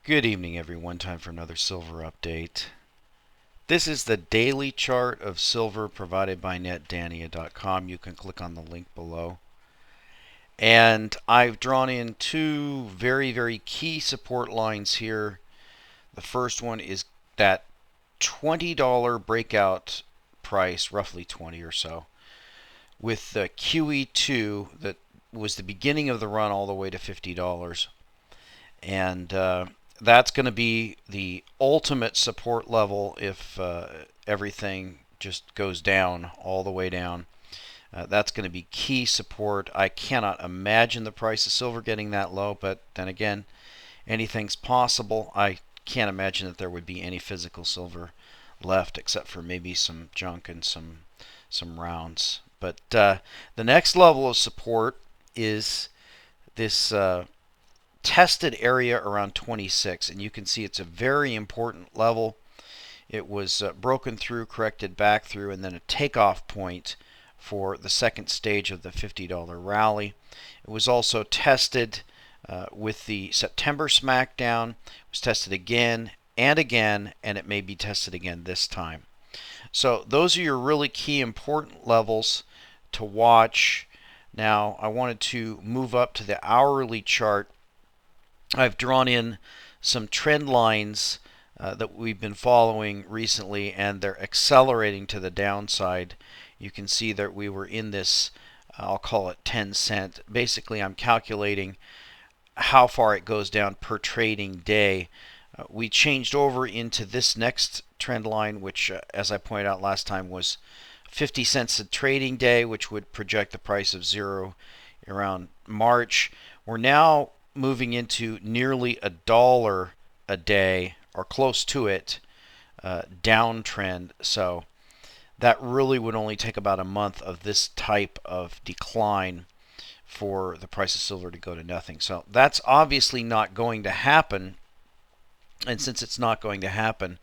Good evening, everyone. Time for another silver update. This is the daily chart of silver provided by netdania.com. You can click on the link below. And I've drawn in two very key support lines here. The first one is that $20 breakout price, roughly 20 or so, with the QE2 that was the beginning of the run all the way to $50. And that's going to be the ultimate support level if everything just goes down, all the way down. That's going to be key support. I cannot imagine the price of silver getting that low, but then again, anything's possible. I can't imagine that there would be any physical silver left except for maybe some junk and some rounds. But the next level of support is this tested area around 26, and you can see it's a very important level. It was broken through, corrected back through, and then a takeoff point for the second stage of the $50 rally. It was also tested with the September smackdown. It was tested again and again, and it may be tested again this time. So those are your really key important levels to watch. Now I wanted to move up to the hourly chart. I've drawn in some trend lines that we've been following recently, and they're accelerating to the downside. You can see that we were in this, I'll call it 10 cent. Basically, I'm calculating how far it goes down per trading day. We changed over into this next trend line, which, as I pointed out last time, was 50 cents a trading day, which would project the price of zero around March. We're now moving into nearly $1 a day, or close to it, downtrend. So that really would only take about a month of this type of decline for the price of silver to go to nothing. So that's obviously not going to happen. And since it's not going to happen,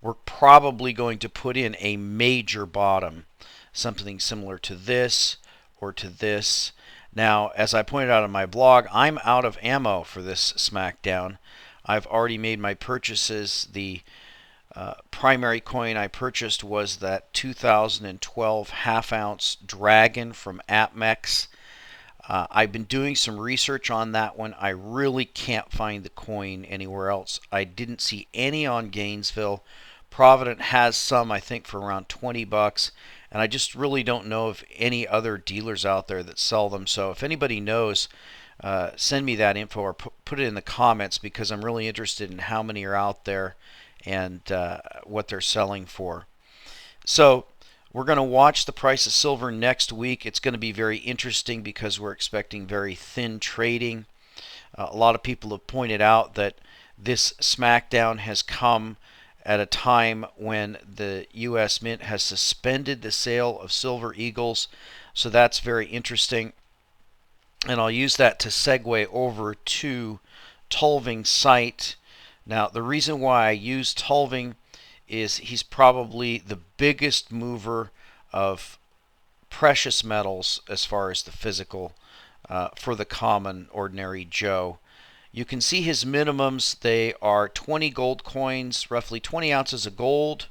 we're probably going to put in a major bottom, something similar to this or to this. Now, as I pointed out on my blog, I'm out of ammo for this smackdown. I've already made my purchases. The primary coin I purchased was that 2012 half-ounce Dragon from APMEX. I've been doing some research on that one. I really can't find the coin anywhere else. I didn't see any on Gainesville. Provident has some, I think, for around 20 bucks. And I just really don't know of any other dealers out there that sell them. So if anybody knows, send me that info or put it in the comments, because I'm really interested in how many are out there and what they're selling for. So we're going to watch the price of silver next week. It's going to be very interesting because we're expecting very thin trading. A lot of people have pointed out that this smackdown has come at a time when the U.S. Mint has suspended the sale of Silver Eagles. So that's very interesting. And I'll use that to segue over to Tulving's site. Now, the reason why I use Tulving is he's probably the biggest mover of precious metals as far as the physical for the common ordinary Joe. You can see his minimums. They are 20 gold coins, roughly 20 ounces of gold,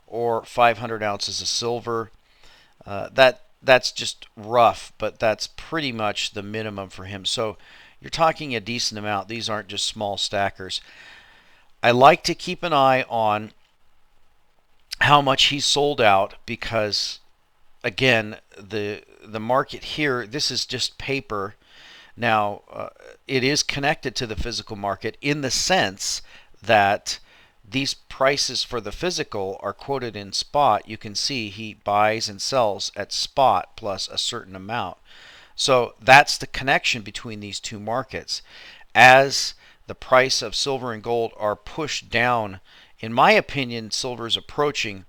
or 500 ounces of silver. That's just rough, but that's pretty much the minimum for him. So you're talking a decent amount. These aren't just small stackers. I like to keep an eye on how much he's sold out, because again, the market here, this is just paper. Now, it is connected to the physical market in the sense that these prices for the physical are quoted in spot. You can see he buys and sells at spot plus a certain amount. So that's the connection between these two markets. As the price of silver and gold are pushed down, in my opinion, silver is approaching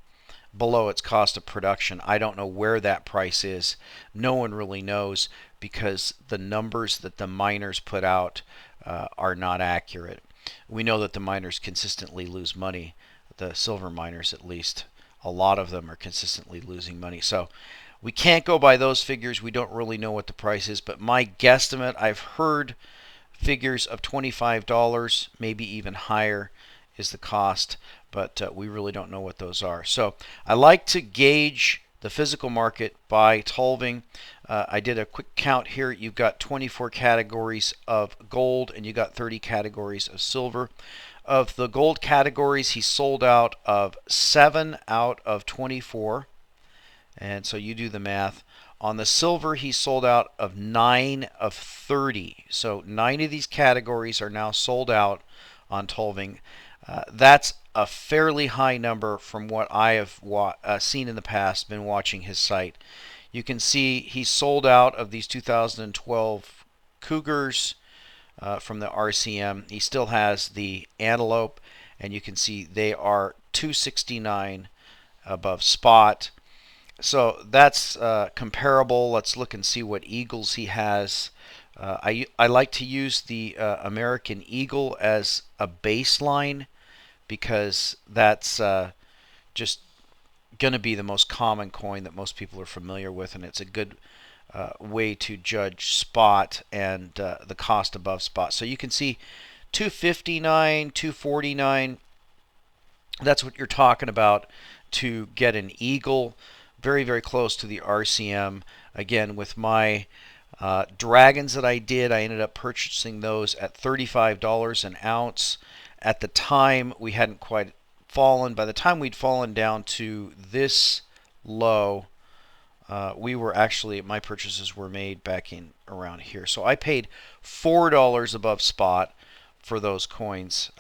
below its cost of production. I don't know where that price is. No one really knows, because the numbers that the miners put out are not accurate. We know that the miners consistently lose money, the silver miners at least. A lot of them are consistently losing money. So we can't go by those figures. We don't really know what the price is, but my guesstimate, I've heard figures of $25, maybe even higher is the cost, but we really don't know what those are. So I like to gauge the physical market by Tulving. I did a quick count here. You've got 24 categories of gold and you got 30 categories of silver. Of the gold categories, he sold out of 7 out of 24. And so you do the math. On the silver, he sold out of 9 of 30. So 9 of these categories are now sold out on Tulving. That's a fairly high number from what I have seen in the past, been watching his site. You can see he sold out of these 2012 Cougars from the RCM. He still has the Antelope, and you can see they are 269 above spot. So that's comparable. Let's look and see what Eagles he has. I like to use the American Eagle as a baseline because that's just going to be the most common coin that most people are familiar with, and it's a good way to judge spot and the cost above spot. So you can see 259, 249. That's what you're talking about to get an Eagle. Very, very close to the RCM. Again, with my dragons that I did, I ended up purchasing those at $35 an ounce. At the time, we hadn't quite fallen. By the time we'd fallen down to this low, we were actually, my purchases were made back in around here. So I paid $4 above spot for those coins.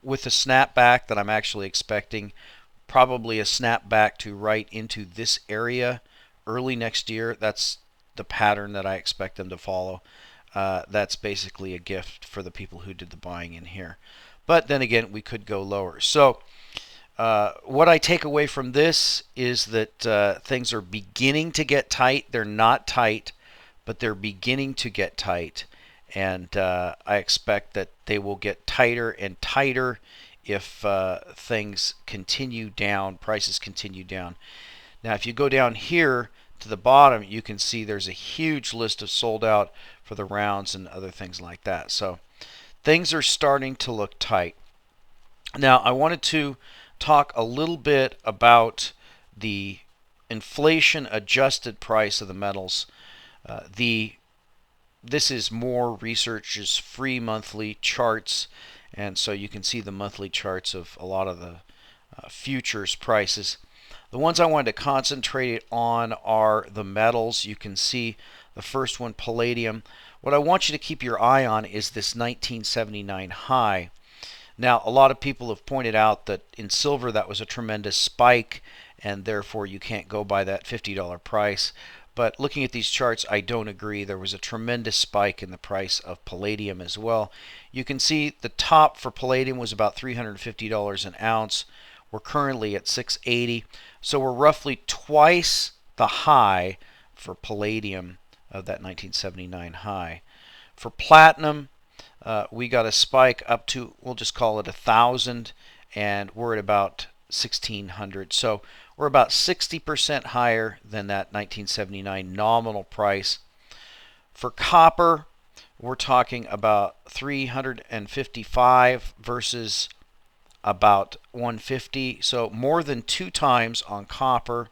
With the snapback that I'm actually expecting, probably a snapback to right into this area early next year. That's the pattern that I expect them to follow. That's basically a gift for the people who did the buying in here. But then again, we could go lower. So what I take away from this is that things are beginning to get tight. They're not tight, but they're beginning to get tight. And I expect that they will get tighter and tighter if things continue down, prices continue down. Now, if you go down here to the bottom, you can see there's a huge list of sold out for the rounds and other things like that. So things are starting to look tight. Now, I wanted to talk a little bit about the inflation adjusted price of the metals. This is more research's free monthly charts, and so you can see the monthly charts of a lot of the futures prices. The ones I wanted to concentrate on are the metals. You can see the first one, palladium. What I want you to keep your eye on is this 1979 high. Now, a lot of people have pointed out that in silver that was a tremendous spike, and therefore you can't go by that $50 price. But looking at these charts, I don't agree. There was a tremendous spike in the price of palladium as well. You can see the top for palladium was about $350 an ounce. We're currently at $680. So we're roughly twice the high for palladium of that 1979 high. For platinum, we got a spike up to, we'll just call it 1,000, and we're at about 1,600. So we're about 60% higher than that 1979 nominal price. For copper, we're talking about 355 versus about 150. So more than 2 times on copper.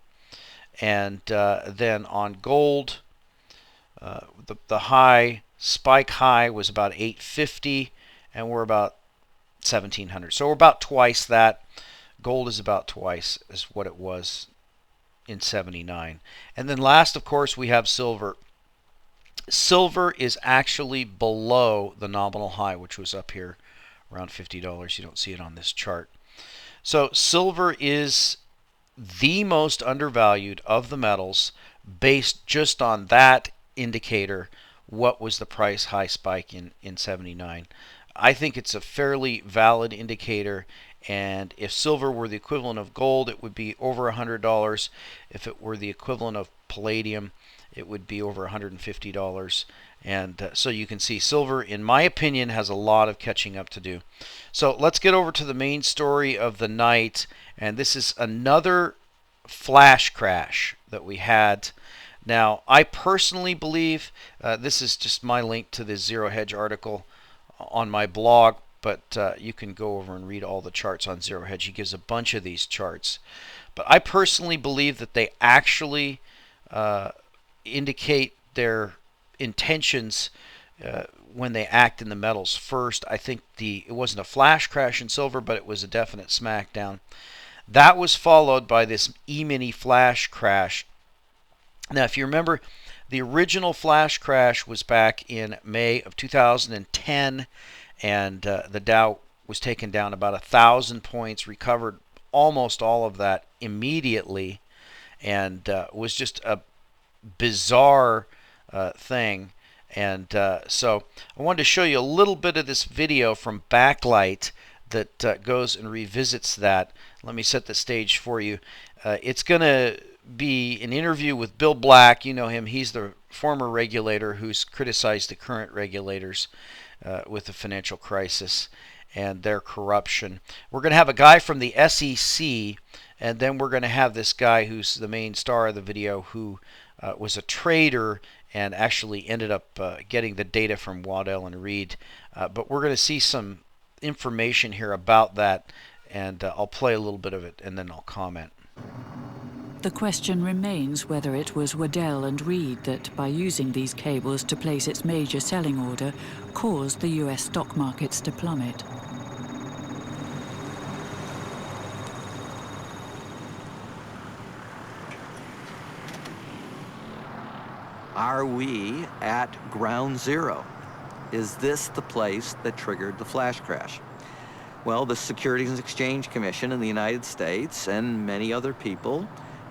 And then on gold, the high, spike high was about 850, and we're about 1,700. So we're about twice that. Gold is about twice as what it was in 79. And then last, of course, we have silver. Silver is actually below the nominal high, which was up here around $50. You don't see it on this chart. So silver is the most undervalued of the metals based just on that indicator. What was the price high spike in 79? I think it's a fairly valid indicator. And if silver were the equivalent of gold, it would be over $100. If it were the equivalent of palladium, it would be over $150. And so you can see silver, in my opinion, has a lot of catching up to do. So let's get over to the main story of the night. And this is another flash crash that we had. Now, I personally believe, this is just my link to the Zero Hedge article on my blog, but you can go over and read all the charts on Zero Hedge. He gives a bunch of these charts. But I personally believe that they actually indicate their intentions when they act in the metals first. I think it wasn't a flash crash in silver, but it was a definite smackdown. That was followed by this E-mini flash crash. Now, if you remember, the original flash crash was back in May of 2010, and the Dow was taken down about 1,000 points, recovered almost all of that immediately, and was just a bizarre thing. And so I wanted to show you a little bit of this video from Backlight that goes and revisits that. Let me set the stage for you. It's going to be an interview with Bill Black. You know him. He's the former regulator who's criticized the current regulators with the financial crisis and their corruption. We're going to have a guy from the SEC, and then we're going to have this guy who's the main star of the video who was a trader and actually ended up getting the data from Waddell and Reed. But we're going to see some information here about that, and I'll play a little bit of it and then I'll comment. The question remains whether it was Waddell and Reed that, by using these cables to place its major selling order, caused the US stock markets to plummet. Are we at ground zero? Is this the place that triggered the flash crash? Well, the Securities and Exchange Commission in the United States and many other people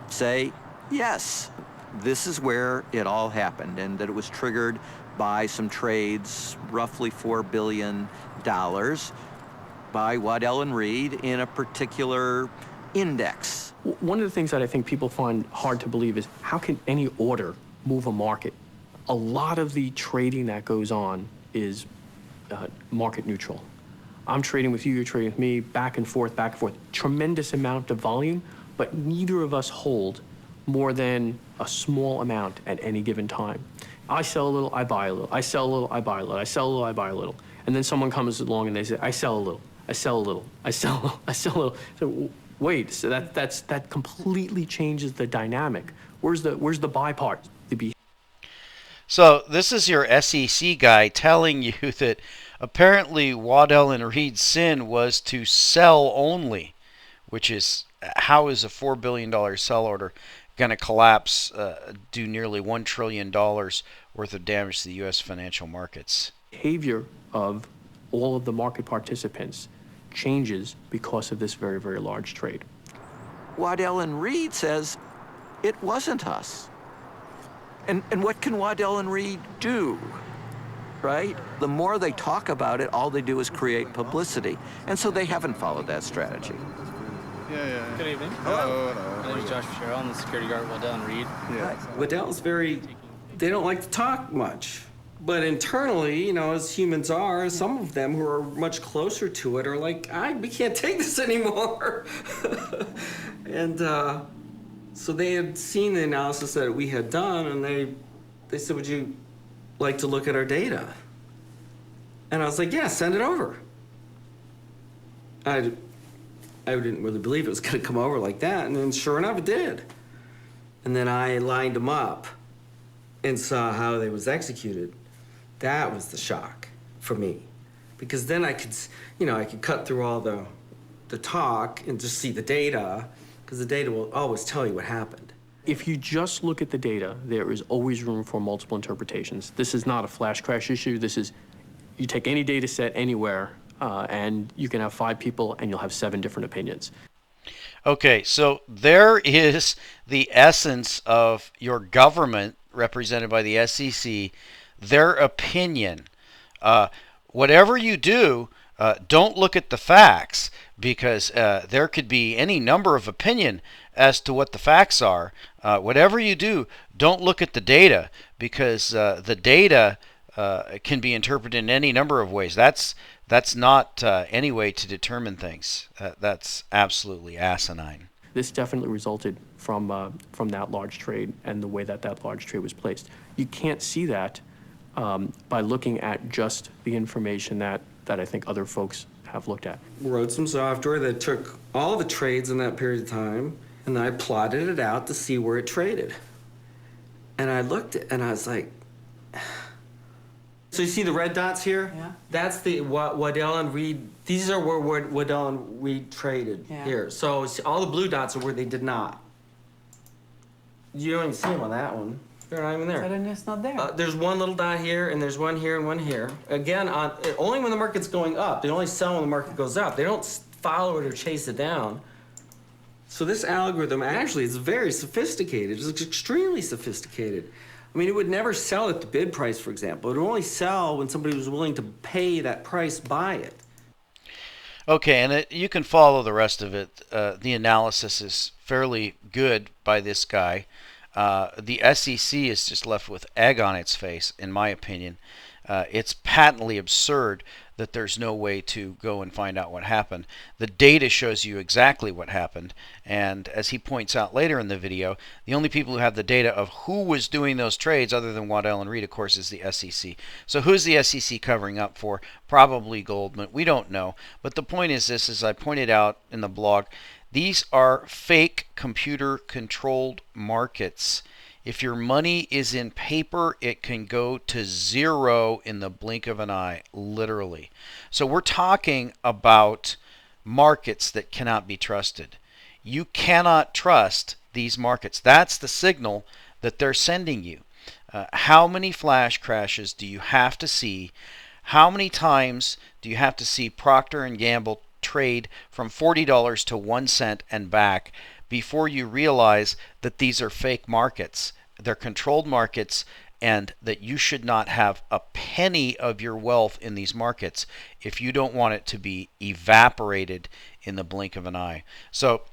say, yes, this is where it all happened, and that it was triggered by some trades, roughly $4 billion, by Waddell and Reed in a particular index. One of the things that I think people find hard to believe is how can any order move a market? A lot of the trading that goes on is market neutral. I'm trading with you, you're trading with me, back and forth, back and forth. Tremendous amount of volume, but neither of us hold more than a small amount at any given time. I sell a little, I buy a little. I sell a little, I buy a little. I sell a little, I buy a little. And then someone comes along and they say, I sell a little, I sell a little, I sell a little, I sell a little. So wait, so that completely changes the dynamic. Where's the buy part? So this is your SEC guy telling you that apparently Waddell and Reed's sin was to sell only, which is, how is a $4 billion sell order going to collapse, do nearly $1 trillion worth of damage to the U.S. financial markets? Behavior of all of the market participants changes because of this very, very large trade. Waddell and Reed says it wasn't us. And what can Waddell and Reed do, right? The more they talk about it, all they do is create publicity. And so they haven't followed that strategy. Yeah. Good evening. Hello. My name is Josh Fitzgerald. I'm the security guard at Waddell and Reed. Yeah. Waddell's they don't like to talk much. But internally, as humans are, some of them who are much closer to it are like, we can't take this anymore. And so they had seen the analysis that we had done, and they said, would you like to look at our data? And I was like, yeah, send it over. I didn't really believe it was going to come over like that, and then sure enough, it did. And then I lined them up and saw how they was executed. That was the shock for me, because then I could cut through all the talk and just see the data, because the data will always tell you what happened. If you just look at the data, there is always room for multiple interpretations. This is not a flash crash issue. This is, you take any data set anywhere, and you can have 5 people and you'll have 7 different opinions. Okay, so there is the essence of your government, represented by the SEC, their opinion. Whatever you do, don't look at the facts, because there could be any number of opinion as to what the facts are. Whatever you do, don't look at the data, because the data can be interpreted in any number of ways. That's not any way to determine things. That's absolutely asinine. This definitely resulted from that large trade and the way that that large trade was placed. You can't see that by looking at just the information that I think other folks have looked at. Wrote some software that took all the trades in that period of time, and I plotted it out to see where it traded. And I looked at, and I was like, so you see the red dots here? Yeah. That's the Waddell and Reed. These are where Waddell and Reed traded here. So all the blue dots are where they did not. You don't even see them on that one. They're not even there. So then it's not there. There's one little dot here, and there's one here and one here. Again, only when the market's going up. They only sell when the market goes up. They don't follow it or chase it down. So this algorithm actually is very sophisticated. It's extremely sophisticated. I mean, it would never sell at the bid price, for example. It would only sell when somebody was willing to pay that price, buy it. Okay, and you can follow the rest of it. The analysis is fairly good by this guy. The SEC is just left with egg on its face, in my opinion. It's patently absurd that there's no way to go and find out what happened. The data shows you exactly what happened, and as he points out later in the video, the only people who have the data of who was doing those trades other than Waddell and Reed, of course, is the SEC. So who's the SEC covering up for? Probably Goldman. We don't know. But the point is this, as I pointed out in the blog, these are fake computer-controlled markets. If your money is in paper, it can go to zero in the blink of an eye, literally. So we're talking about markets that cannot be trusted. You cannot trust these markets. That's the signal that they're sending you. How many flash crashes do you have to see? How many times do you have to see Procter & Gamble trade from $40 to 1 cent and back before you realize that these are fake markets? They're controlled markets, and that you should not have a penny of your wealth in these markets if you don't want it to be evaporated in the blink of an eye. So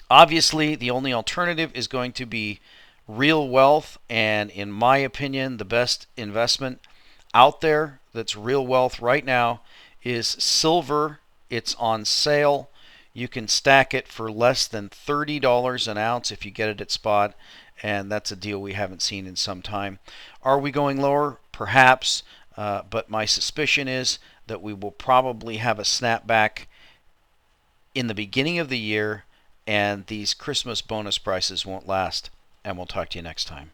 obviously the only alternative is going to be real wealth, and in my opinion the best investment out there that's real wealth right now is silver. It's on sale. You can stack it for less than $30 an ounce if you get it at spot, and that's a deal we haven't seen in some time. Are we going lower? Perhaps, but my suspicion is that we will probably have a snapback in the beginning of the year, and these Christmas bonus prices won't last. And we'll talk to you next time.